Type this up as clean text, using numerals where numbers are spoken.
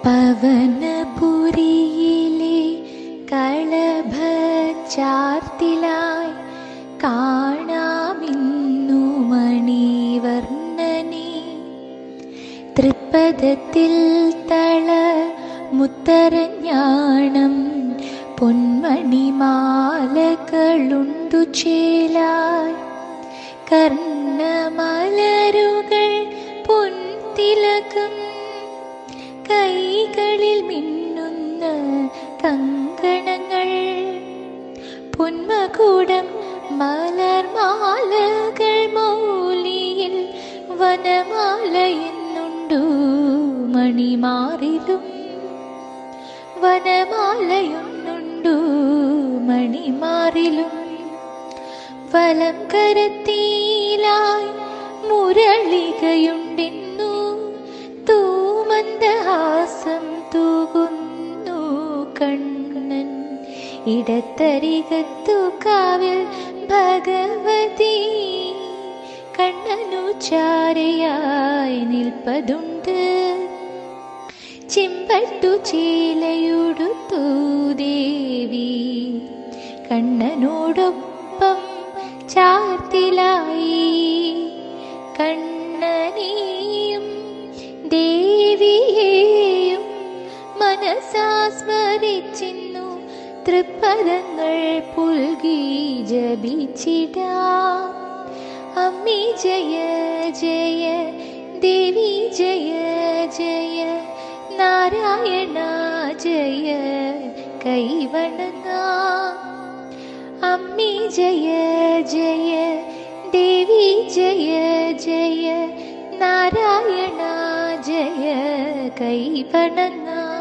പവനപുരിയിലെ കളഭച്ചാർത്തിലായി കാണാമിന്നു മണിവർണ്ണനെ. തൃപ്പദത്തിൽ തള മുത്തരഞ്ഞാണം പൊന്മണിമാലകളുണ്ടു ചേലായി. കർണമലരുകൾ പൊൻതിലകം കൈകളിൽ മിന്നുന്ന കങ്കണങ്ങൾ. പൊന്മകുടം മലർമാലകൾ മൗലിയിൽ വനമാലയെന്നുണ്ടു മണിമാറിലും. വനമാലയൊന്നുണ്ടു മണിമാറിലും. വലം കരത്തിലായി മുരളികയുണ്ടെന്നു തൂമന്ദഹാസം തൂകുന്നു കണ്ണൻ. ഇടത്തരികത്തു കാവ്യ ഭഗവതി കണ്ണനു ചാരയായി നിൽപ്പതുണ്ട്. ചിമ്പട്ടു ചേലയുടുത്തു ദേവി കണ്ണനോടൊപ്പം ചാർത്തിലായി. കണ്ണനെയും ദേവിയെയും മനസാ സ്മരിച്ചിന്നു തൃപ്പദങ്ങൾ പുൽകി ജപിച്ചിടാം. അമ്മി ജയ ജയ ദേവി ജയ ജയ നാരായണ ജയ കൈവണങ്ങാം. അമ്മി ജയ ജയ ദേവി ജയ ജയ നാരായണ ജയ കൈവണങ്ങാം.